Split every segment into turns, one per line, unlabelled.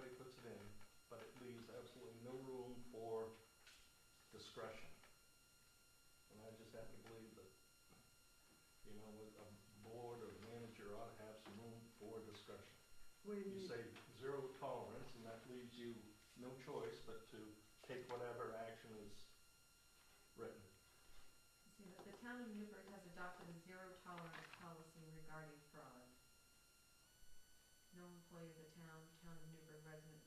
everybody puts it in, but it leaves absolutely no room for discretion. And I just happen to believe that, you know, with a board or manager ought to have some room for discretion.
What do you
You
mean?
say zero tolerance, and that leaves you no choice but to take whatever action is written.
See, the town of Newburgh has adopted a zero tolerance policy regarding fraud. No employee of the town of Newburgh resident,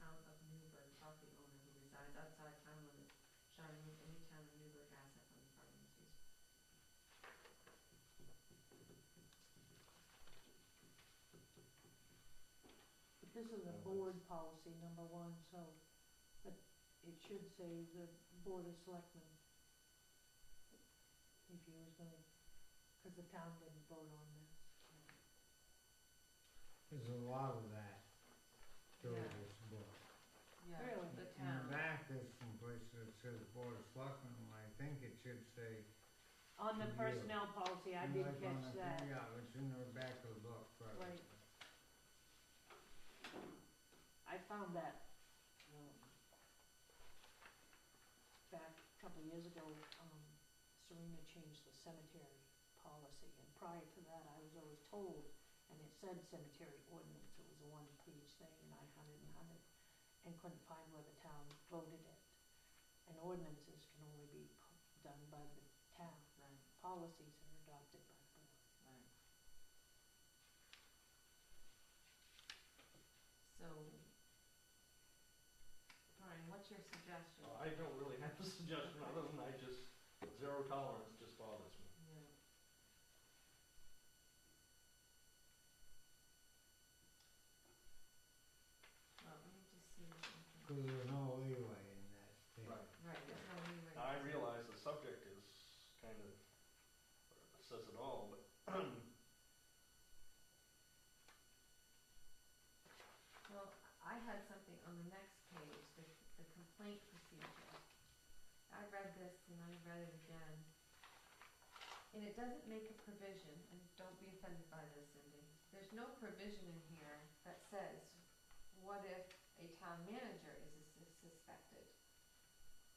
town of Newburgh property owner who resides outside town limits shall remove any town of Newburgh asset from the premises.
But this is a board policy, number one, so, but it should say the Board of Selectmen. If you was gonna, because the town didn't vote on this.
There's a lot of that through
Yeah.
this book.
Yeah,
Really?
the
In the
town.
back, there's some places that says Board of Selectmen, and I think it should say.
On the
Yeah.
personnel policy, I did
like on
catch
the-
that.
Yeah, it's in the back of the book,
Right. I found that, back a couple of years ago, Serena changed the cemetery policy, and prior to that, I was always told, and it said cemetery ordinance, it was a one-page thing, and I hunted, and couldn't find where the town voted it. And ordinances can only be done by the town.
Right.
Policies are adopted by the board.
Right. So, Brian, what's your suggestion?
I don't really have a suggestion other than zero tolerance just bothers me.
Yeah. Well, let me just see something.
because there's no leeway in that thing.
Right, there's no leeway.
Now, I realize the subject is kind of, says it all, but
Well, I had something on the next page, the complaint procedure. I read this and I read it again. And it doesn't make a provision, and don't be offended by this, Cindy. There's no provision in here that says, what if a town manager is suspected?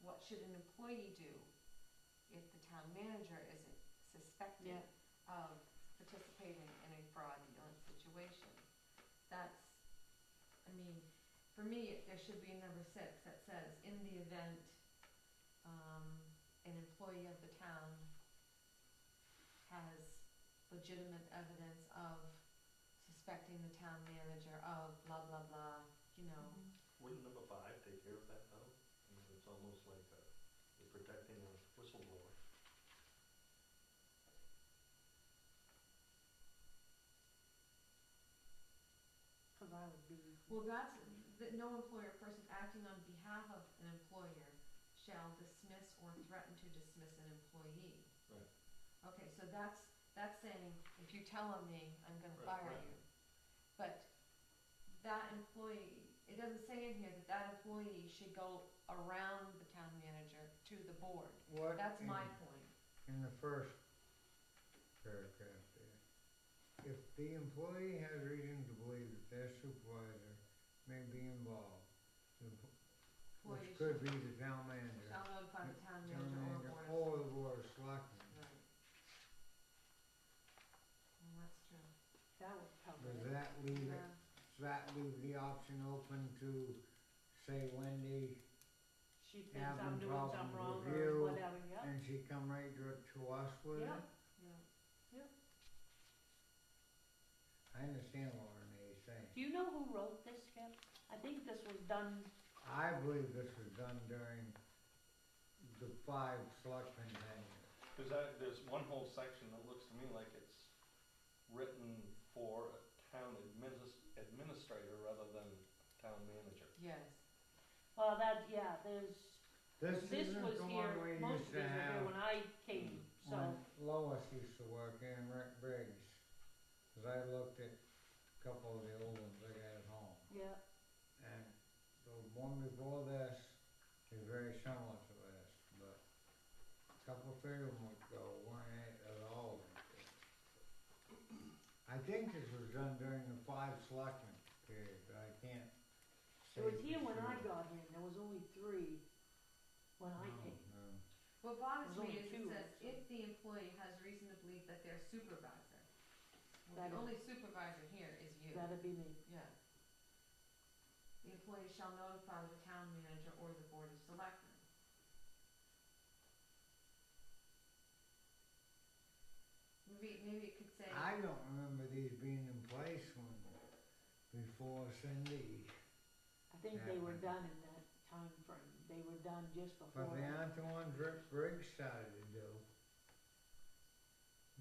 What should an employee do if the town manager isn't suspected of participating in a fraudulent situation? That's, I mean, for me, there should be a number 6 that says, in the event an employee of the town has legitimate evidence of suspecting the town manager of blah, blah, blah, you know.
wouldn't number 5 take care of that though? I mean, it's almost like you're protecting a whistleblower.
Because I would be.
Well, that's, that no employer or person acting on behalf of an employer shall dismiss or threaten to dismiss an employee.
Right.
Okay, so that's saying, if you tell on me, I'm gonna
Right,
fire
right.
you. But that employee, it doesn't say in here that that employee should go around the town manager to the board.
What
That's
in-
my point.
In the first paragraph there, if the employee has reason to believe that their supervisor may be involved,
Employee
which could be the town
shall
manager,
notify the town
town
manager or
manager,
board.
or the board of selectmen.
Right. Well, that's true.
That would cover
Does
it.
that leave it,
Yeah.
does that leave the option open to, say, Wendy,
She thinks
having
I'm doing
problems
something wrong
with
or
you,
whatever, yeah.
and she come right to us with it?
Yeah.
Yeah.
I understand what Renee's saying.
Do you know who wrote this, Skip? I think this was done,
I believe this was done during the 5 selectmen tenure.
Because there's one whole section that looks to me like it's written for a town administrator rather than town manager.
Yes.
well, that, yeah, there's,
This
this
isn't
was
the
here,
one we
most
used
of
to
these were here
have
when I came, so.
when Lois used to work in Rick Briggs. Because I looked at a couple of the old ones I got at home.
Yeah,
And the one before this is very similar to this, but a couple of them weren't at all like this. I think this was done during the 5 selectmen. period, but I can't
It
say
was
for
here when I
sure.
got here, and there was only 3 when I came.
No.
What bothers
There's
me
only
is it
2,
says,
actually.
if the employee has reason to believe that their supervisor, well,
That
the
is-
only supervisor here is you.
That'd be me.
Yeah. The employee shall notify the town manager or the board of selectmen. Maybe it could say.
I don't remember these being in place before Cindy,
I think they were done in that time frame. They were done just before.
but they aren't the ones Rick Briggs started to do.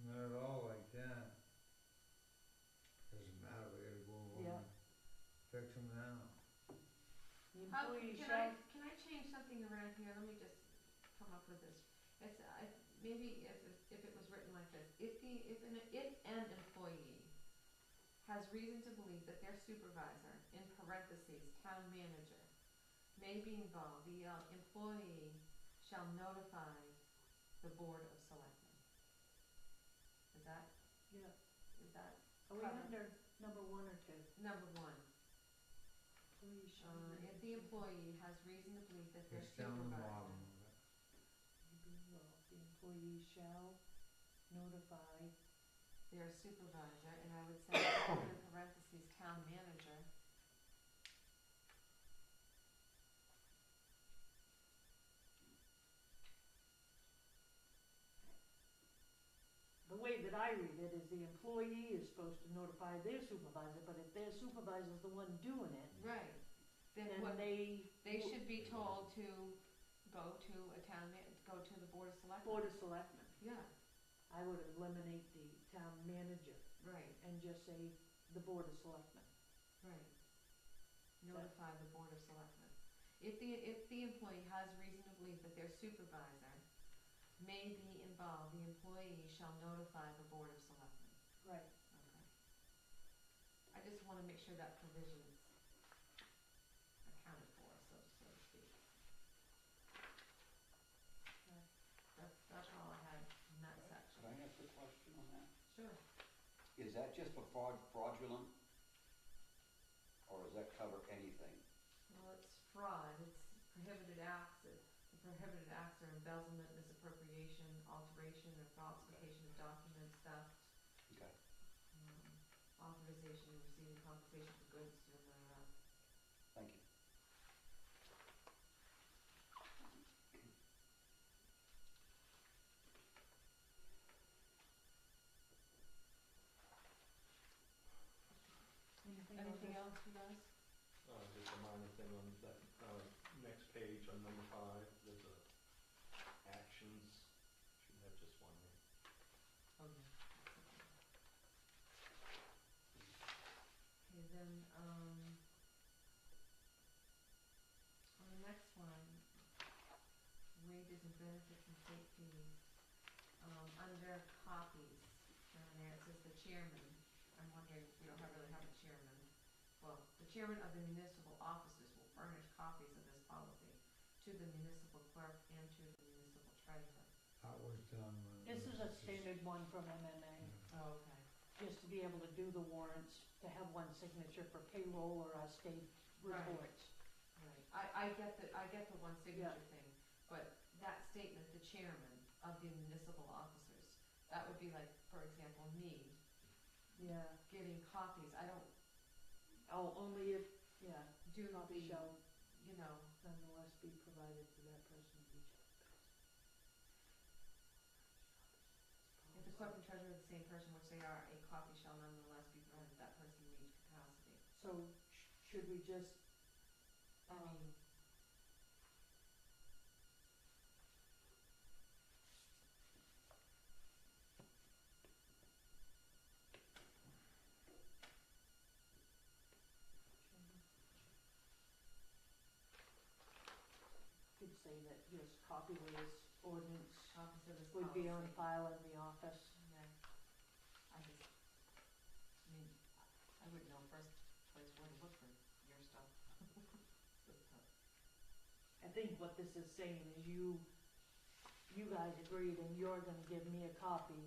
Not at all like that. Doesn't matter, we gotta go along
Yeah.
and fix them now.
The
How,
employee
can
shall,
I change something around here? Let me just come up with this. It's, maybe if it was written like this, if an employee has reason to believe that their supervisor, in parentheses, town manager, may be involved, the employee shall notify the board of selectmen. Is that
yeah. Are we
covered?
under number 1 or 2?
Number one?
Employee shall.
If the employee has reason to believe that their
It's down the
supervisor.
bottom of it.
The employee shall notify.
Their supervisor, and I would say in parentheses, town manager.
The way that I read it is the employee is supposed to notify their supervisor, but if their supervisor's the one doing it,
Right. Then
then
what,
they
they should be told to go to go to the board of selectmen.
Board of Selectmen.
Yeah,
I would eliminate the town manager
right,
and just say the Board of Selectmen.
right. Notify the board of selectmen. If the employee has reason to believe that their supervisor may be involved, the employee shall notify the board of selectmen.
Right.
Okay. I just wanna make sure that provision's accounted for, so to speak. That's all I had in that section.
Could I ask a question on that?
Sure.
Is that just for fraudulent, or does that cover anything?
Well, it's fraud, it's prohibited acts, the prohibited acts are embezzlement, misappropriation, alteration, or falsification of documents, theft,
Okay.
authorization of receiving compensation for goods,
Thank you.
Anything else, you guys?
Just a minor thing on that, next page on number 5, there's a actions, should have just 1 here.
Oh, yeah. Okay, then, on the next one, wages and benefits and state fees, under copies, down there, it says the chairman. I'm wondering, we don't really have a chairman. Well, the chairman of the municipal offices will furnish copies of this policy to the municipal clerk and to the municipal treasurer.
That was done when.
This is a standard one from MMA,
Oh, okay.
just to be able to do the warrants, to have one signature for payroll or our state
Right.
reports.
Right, I get the one signature
Yeah.
thing, but that statement, the chairman of the municipal officers, that would be like, for example, me
Yeah.
giving copies, I don't
Oh, only if, yeah,
do
copy
the,
shall
you know,
nonetheless be provided to that person of each
if the clerk and treasurer are the same person, which they are, a copy shall nonetheless be provided to that person in each capacity.
So, should we just,
I mean,
could say that, yes, copy of this ordinance
copies of this
would be on
policy.
file in the office.
Yeah, I mean, I wouldn't know first place where to look for your stuff. This stuff.
I think what this is saying is you guys agreed and you're gonna give me a copy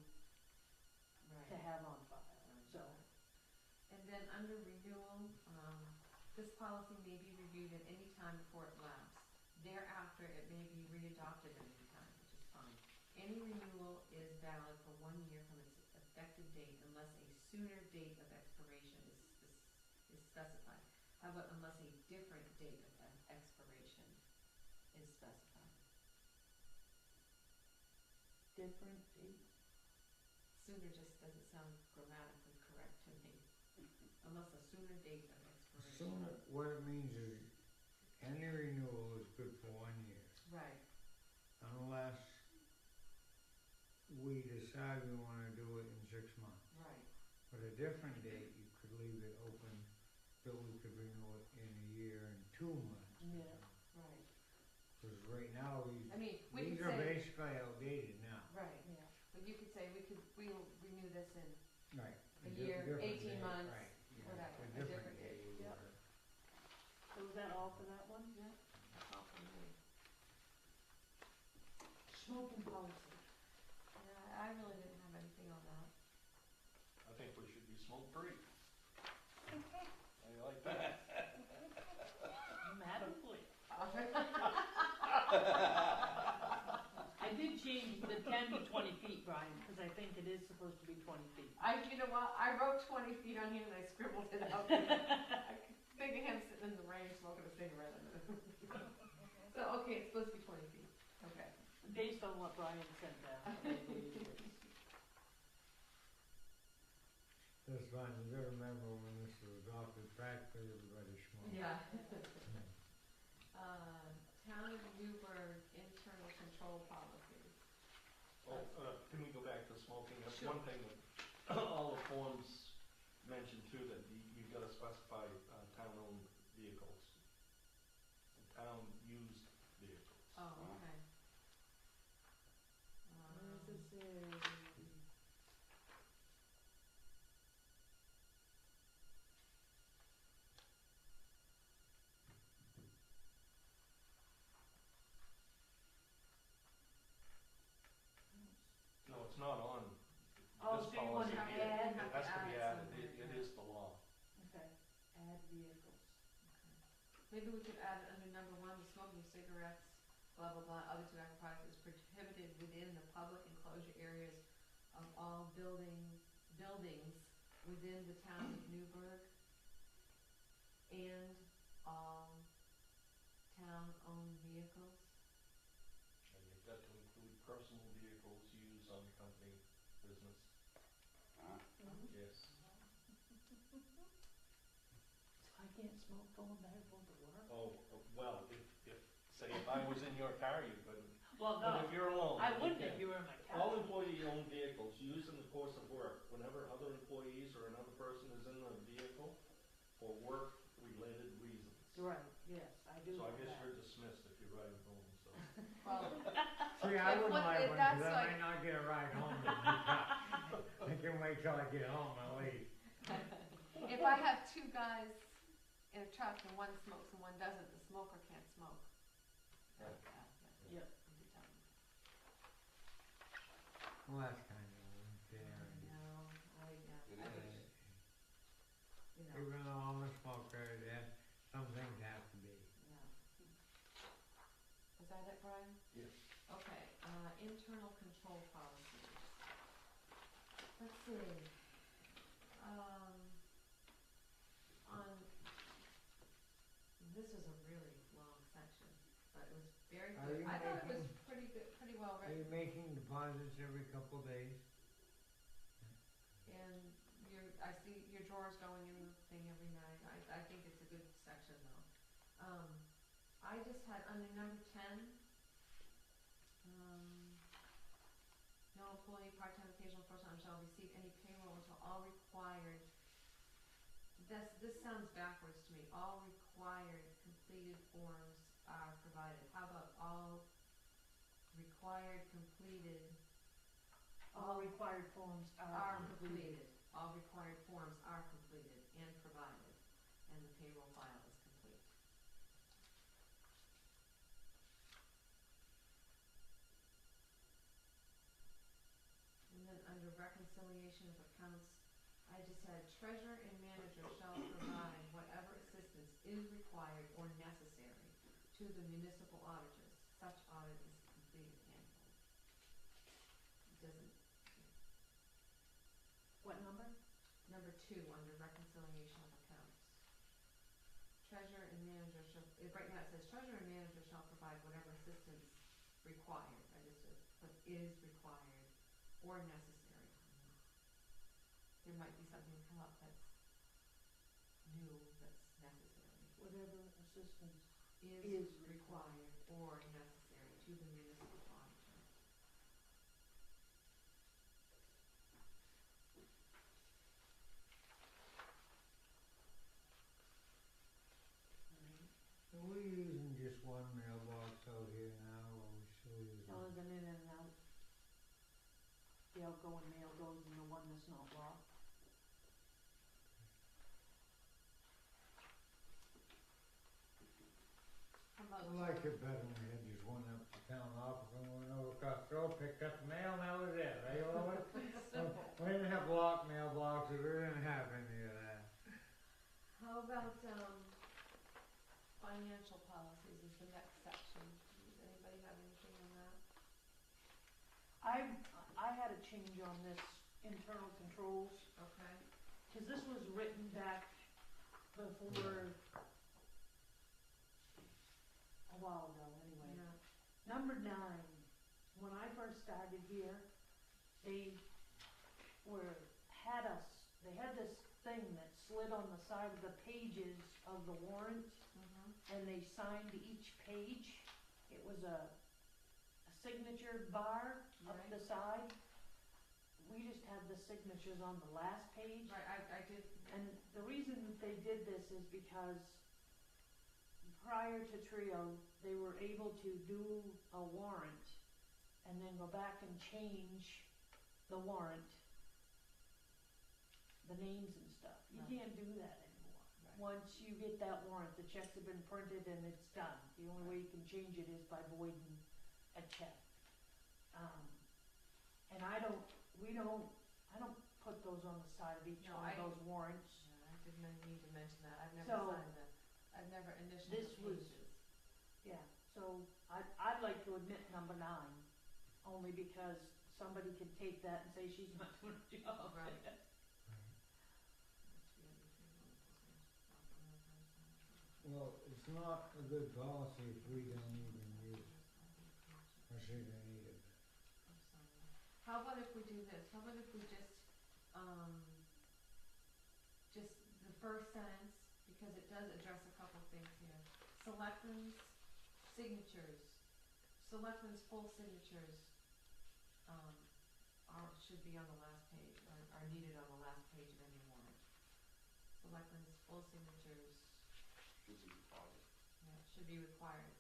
to
Right.
have on file, so.
And then under renewal, This policy may be reviewed at any time before it lapses. Thereafter, it may be readopted at any time, which is fine. Any renewal is valid for 1 year from its effective date unless a sooner date of expiration is specified. How about unless a different date of expiration is specified?
Different date.
Sooner just doesn't sound grammatically correct to me. Unless a sooner date of expiration.
Sooner, what it means is any renewal is good for 1 year,
Right,
unless we decide we wanna do it in 6 months.
right.
But a different date, you could leave it open that we could renew it in a year and 2 months.
Yeah.
Right.
Cause right now,
I mean, we
these
could
are
say,
basically outdated now.
right,
Yeah.
but you could say we'll renew this in
Right.
A year,
different
18
date,
months,
right, yeah,
whatever,
a
a
different
different
date.
date.
Yep. So was that all for that one?
Yeah, that's all for me.
Smoking policy.
Yeah, I really didn't have anything on that.
I think we should be smoke-free. I like that.
Madam I did change the 10 to 20 feet, Brian, because I think it is supposed to be 20 feet.
You know what, I wrote 20 feet on here and I scribbled it out. I think of him sitting in the rain smoking a cigarette. So, okay, it's supposed to be 20 feet, okay.
Based on what Brian sent down. I believe it is.
That's fine, you gotta remember when this was adopted, practically everybody smoked.
Yeah. Town of Newburgh internal control policies.
Well, can we go back to smoking? That's
Sure.
one thing that all the forms mention too, that you've gotta specify, town-owned vehicles. Town-used vehicles.
Oh, okay.
Where does it say?
No, it's not on
Oh,
this
so you want
policy
to
here.
add?
It has to be
Add
added,
somewhere,
it
yeah.
is the law.
Okay, add vehicles.
Maybe we could add it under number 1, the smoking of cigarettes, blah, blah, blah, other tobacco products is prohibited within the public enclosure areas of all buildings within the town of Newburgh and all town-owned vehicles.
And you've got to include personal vehicles used on company business.
Huh?
Yes.
So I can't smoke going back and forth to work?
Oh, well, say if I was in your car, you couldn't.
Well,
But if you're alone.
I
you
wouldn't
can.
if you were in my car.
All employee-owned vehicles used in the course of work, whenever other employees or another person is in the vehicle for work-related reasons.
Right, yes, I do
So I
know
guess
that.
you're dismissed if you're riding home, so.
Well,
See, I
If
wouldn't
what-
like
if
one,
that's
cause I
like-
might not get a ride home in my car. I can wait till I get home and leave.
if I have 2 guys in a truck and one smokes and one doesn't, the smoker can't smoke.
Right.
Yep.
Would you tell me?
Well, that's kinda unfair.
No,
It
I
is.
wish, you know,
Even though I'm a smoker, some things have to be.
yeah. Was that it, Brian?
Yes.
Okay, internal control policies. Let's see. This was a really long section, but it was very
Are
good.
you
I thought it was
making-
pretty good, pretty well
Are you
written.
making deposits every couple days?
And I see your drawers going in the thing every night. I think it's a good section though. I just had under number 10, no employee, part-time, occasional, full-time shall receive any payroll until all required. This sounds backwards to me. All required completed forms are provided. How about all required completed?
All required forms
Are completed. All required forms are completed and provided, and the payroll file is complete. And then under reconciliation of accounts, I just had treasurer and manager shall provide whatever assistance is to the municipal auditors. Such audit is completed annually. It doesn't,
What number?
number 2, under reconciliation of accounts. Treasurer and manager shall, right now it says treasurer and manager shall provide whatever assistance required, I just put is required or necessary. There might be something come up that's new, that's necessary.
Whatever assistance.
Is required or necessary to the municipal auditor.
Are we using just one mailbox out here now, or we still using?
No, there's an in and out. The outgoing mail goes in the one that's not locked.
How about,
I like it better when we had just one up at the town office and went over across the road, picked up the mail, and that was it, right, Lois?
simple.
We didn't have locked mailboxes, we didn't have any of that.
How about, financial policies is the next section. Does anybody have anything on that?
I had a change on this internal controls,
Okay.
cause this was written back before, a while ago anyway.
Yeah.
Number 9, when I first started here, they had this thing that slid on the side of the pages of the warrant, and they signed each page. It was a signature bar up
Right.
the side. We just had the signatures on the last page.
Right, I did.
And the reason that they did this is because prior to Trio, they were able to do a warrant and then go back and change the warrant, the names and stuff. You
Right.
can't do that anymore.
Right.
Once you get that warrant, the checks have been printed and it's done. The only way you can change it is by voiding a check. And I don't put those on the side of each
No,
one of those warrants.
Yeah, I didn't need to mention that. I've never
So,
signed it. I've never initialed
this
the
was-
pages.
Yeah, so I'd like to admit number 9, only because somebody could take that and say she's not doing her job.
Right.
Well, it's not a good policy if we don't even use it, or say they need it.
How about if we do this? How about if we just the first sentence, because it does address a couple things here. Selectmen's signatures, selectmen's full signatures, should be on the last page, or are needed on the last page of any warrant. Selectmen's full signatures,
Should be required.
yeah, should be required,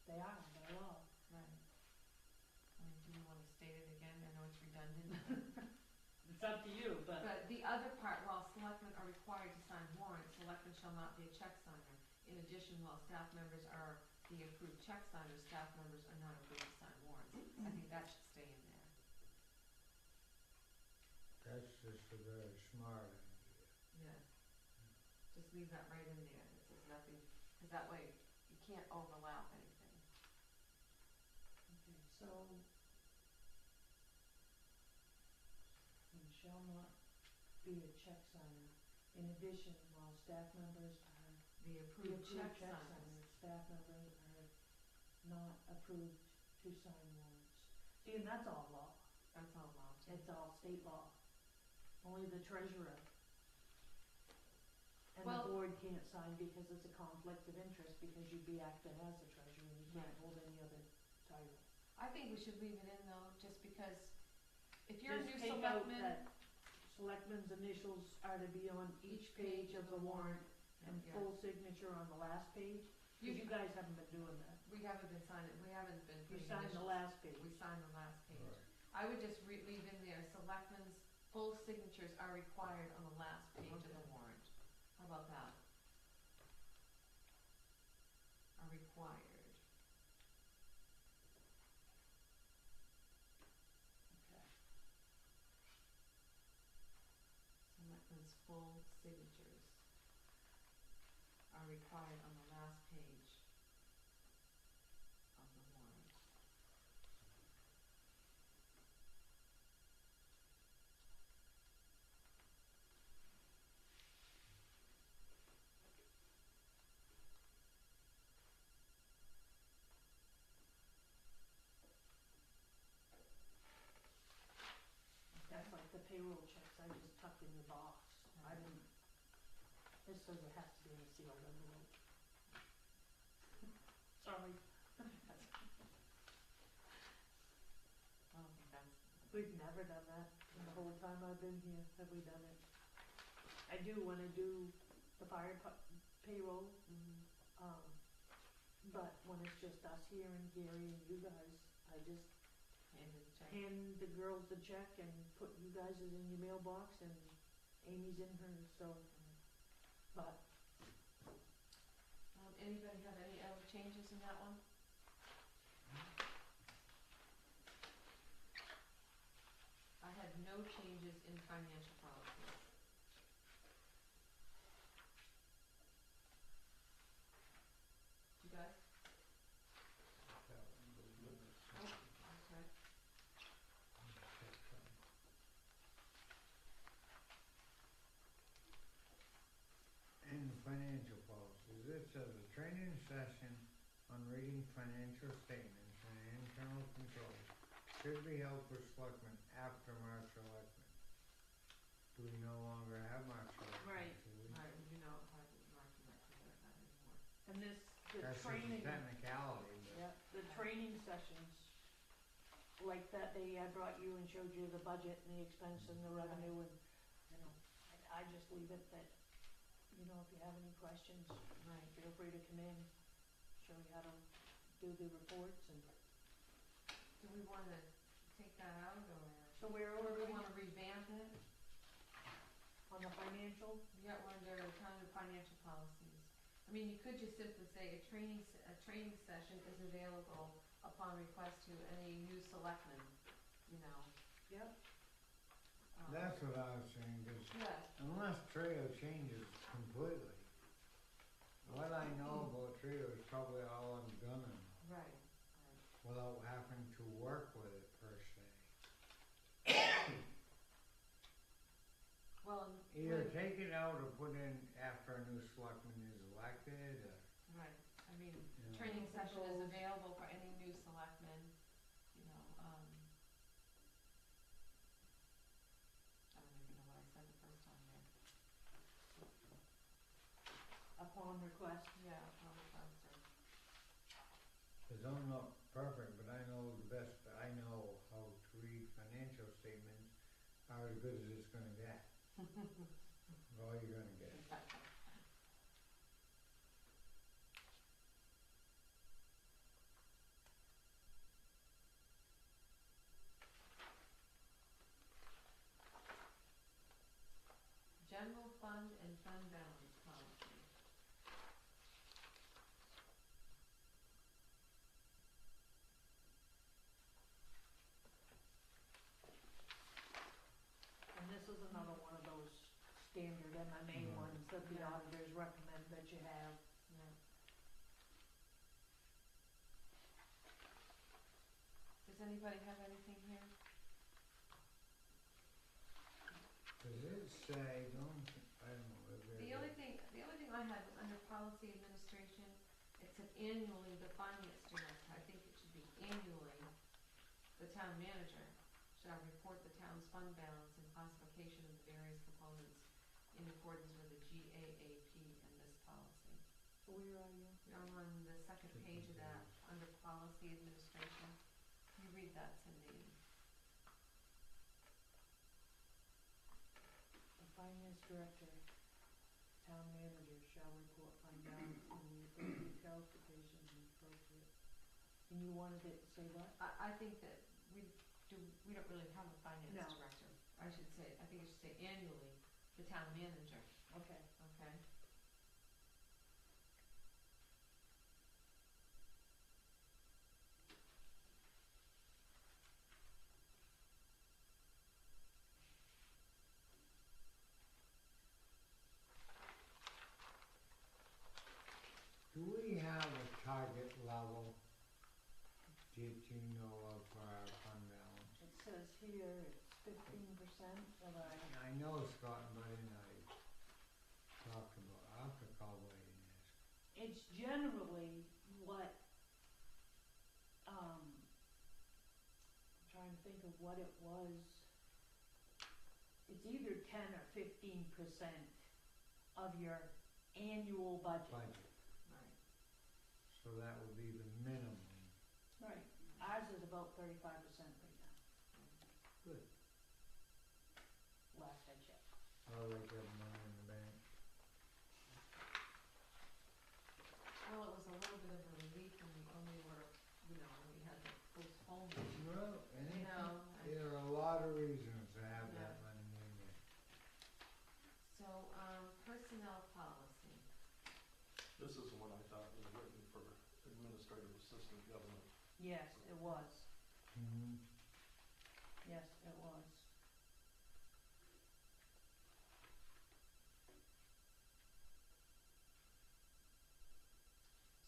They are, by law.
right? I mean, do you wanna state it again? I know it's redundant.
It's up to you, but
But the other part, while selectmen are required to sign warrants, selectmen shall not be a check signer. In addition, while staff members are the approved check signers, staff members are not approved to sign warrants. I think that should stay in there.
That's just a very smart idea.
Yeah. Just leave that right in there. It says nothing, cause that way you can't overlap anything.
okay, so and shall not be a check signer. In addition, while staff members are
The
the
approved check signers.
signers, staff members are not approved to sign warrants. See, and that's all law.
That's all law too.
It's all state law. Only the treasurer and the
Well-
board can't sign because it's a conflict of interest, because you'd be acting as the treasurer and you can't
Right.
hold any other title.
I think we should leave it in though, just because if you're a new
Just take out
selectman,
that selectmen's initials are to be on each page of the warrant and
Yeah.
full signature on the last page, cause you guys haven't been doing that.
we haven't been signing, we haven't been
You
putting
signed the
initials.
last page.
We signed the last page.
Right.
I would just leave in there, selectmen's full signatures are required on the last page of the
Okay.
warrant. How about that? Are required.
Okay.
Selectmen's full signatures are required on the last page
payroll checks, I just tuck in the box. I didn't, this says it has to be in a sealed envelope. Sorry,
I don't think that's,
we've never done that in the whole time I've been here, have we done it? I do when I do the payroll, but when it's just us here and Gary and you guys, I just
handed the check.
hand the girls the check and put you guys' in your mailbox and Amy's in hers, so, but
Anybody have any other changes in that one? I had no changes in financial policies. You guys?
That one goes in the
Okay.
section. In financial policies, it says a training session on reading financial statements and internal controls should be held for selectmen after March electmen. Do we no longer have March electmen?
Right.
do we?
Alright, we do not have the market record that anymore.
and this, the
That's just a
training,
technicality, but.
yeah, the training sessions, like that day I brought you and showed you the budget and the expense and the revenue and, you know, I just leave it that, you know, if you have any questions,
Right.
feel free to come in, show you how to do the reports and,
Do we wanna take that out
so where
or
are
do we
we
wanna revamp it?
on the financial?
We got one under town and financial policies. I mean, you could just simply say a training session is available upon request to any new selectmen, you know.
Yep.
That's what I was saying, 'cause
Yeah,
unless Trio changes completely, what I know about Trio is probably all I'm gonna know,
right.
without having to work with it per se.
Well, and
Either
when-
take it out or put in after a new selectman is elected, or,
right, I mean,
you know.
training session is
Goals.
available for any new selectmen, you know, I don't even know what I said the first time there.
Upon request.
Yeah, upon request or,
'Cause I'm not perfect, but I know the best, I know how to read financial statements are as good as it's gonna get. All you're gonna get.
general fund and fund balance policy.
And this is another one of those standard MMA
Right.
ones that the
Yeah.
auditors recommend that you have.
Yeah. Does anybody have anything here?
Does it say, I don't know, is there?
The only thing I had was under policy administration, it said annually the finance director, I think it should be annually, the town manager shall report the town's fund balance and classification of the various components in accordance with the GAAP and this policy.
Where are you?
I'm on the second page of that, under policy administration. You read that, Cindy.
The finance director, town manager shall report fund balance and the appropriate qualifications and appropriate. And you wanted it to say what?
I think that we don't really have a finance
No.
director. I think it should say annually, the town manager,
Okay.
okay?
Do we have a target level that you know of for our fund balance?
It says here it's 15% of our,
I know Scott and Buddy and I talked about, I'll have to call Buddy and ask.
it's generally what, I'm trying to think of what it was it's either 10 or 15% of your annual budget.
budget,
Right.
so that would be the minimum.
Right. Ours is about 35% right now,
Good.
last I checked.
I like having money in the bank.
Well, it was a little bit of a relief when we only were, when we had to postpone it,
Well,
I-
there are a lot of reasons to have
Yeah.
that money in there.
So, personnel policy.
This is the one I thought was written for administrative assistant government.
Yes, it was.
Mm-hmm.
Yes, it was.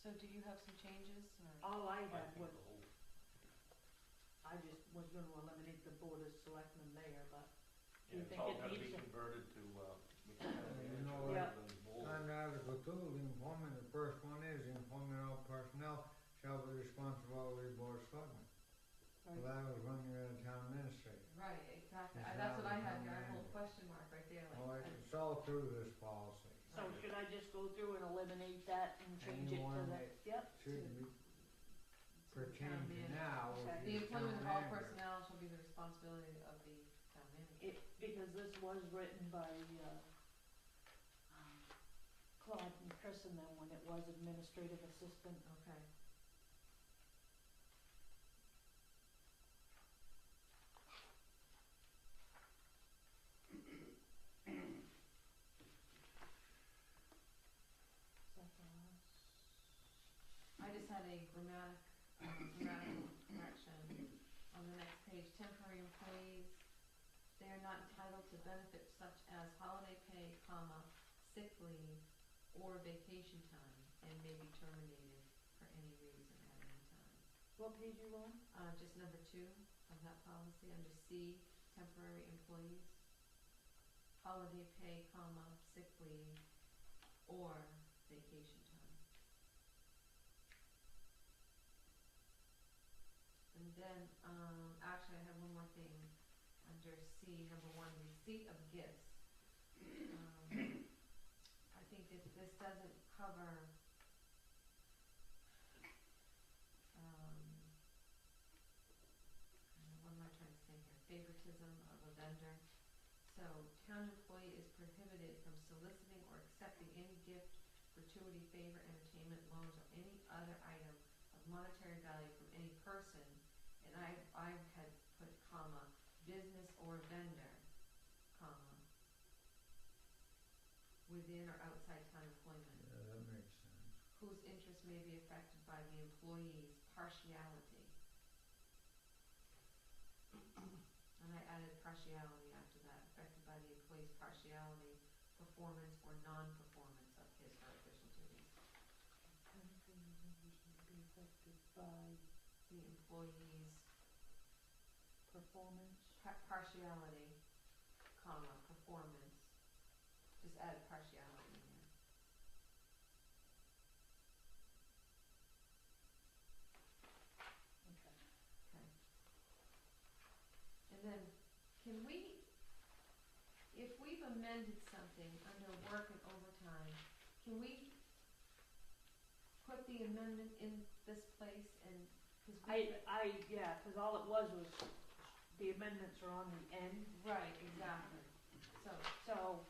So do you have some changes, or?
All I
I
had
think
was,
the whole,
I just was gonna eliminate the board of selectmen mayor, but
yeah,
you
it's
think
all
it
gotta be
needs to?
converted to, the town
You know
manager
what?
rather than board.
On Article 2, the employment, the first one is, the employment of all personnel shall be the responsibility of the board of selectmen. So
Right.
that was when you were the town administrator.
Right, exactly,
It's
that's what I
not
had,
the
got a whole
manual.
question mark right there,
Oh,
like,
it's all through this policy.
So should I just go through and eliminate that and change it to
Anyone
the,
that
yep,
should be pertain to
manager.
now
Okay.
would
The
be the town
employment of all
manager.
personnel shall be the responsibility of the town manager.
because this was written by, Claude and Chris and them when it was administrative assistant.
Okay.
Is that the last?
I just had a grammatical correction on the next page, temporary employees, they are not entitled to benefits such as holiday pay, comma, sick leave, or vacation time, and may be terminated for any reason at any time.
What page you on?
Just number 2 of that policy, under C, temporary employees, holiday pay, comma, sick leave, or vacation time. And then, actually, I have one more thing, under C, number 1, receipt of gifts. I think this doesn't cover, what am I trying to say here, favoritism of a vendor. So, town employee is prohibited from soliciting or accepting any gift, gratuity, favor, entertainment, loans, or any other item of monetary value from any person, and I had put comma, business or vendor, comma, within or outside town employment,
Yeah, that makes sense.
whose interests may be affected by the employee's partiality. And I added partiality after that, affected by the employee's partiality, performance, or non-performance of his or her official duties.
Be affected by
The employee's
performance.
partiality, comma, performance, just add partiality in there.
Okay.
Okay. And then, can we, if we've amended something under work and overtime, can we put the amendment in this place and, cause we.
Yeah, 'cause all it was the amendments are on the end,
Right, exactly.
so,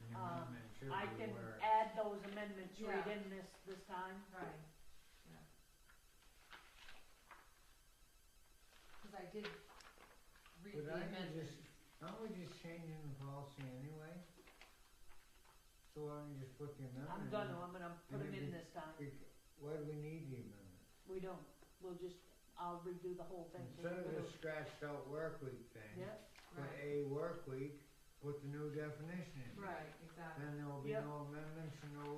The amendment should
I
be
can
where
add those amendments right
Yeah.
in this time.
Right, yeah. Cause I did read
But
the amendment.
aren't we just changing the policy anyway? So why don't you just put the amendment
I'm
in?
gonna put them in
maybe-
this time.
Why do we need the amendment?
We don't, I'll redo the whole thing. so
Instead of
we'll-
this scratched out work week thing,
Yep,
put
Right,
a work week, put the new definition in.
right, exactly.
Then there will be
Yep.
no amendments and no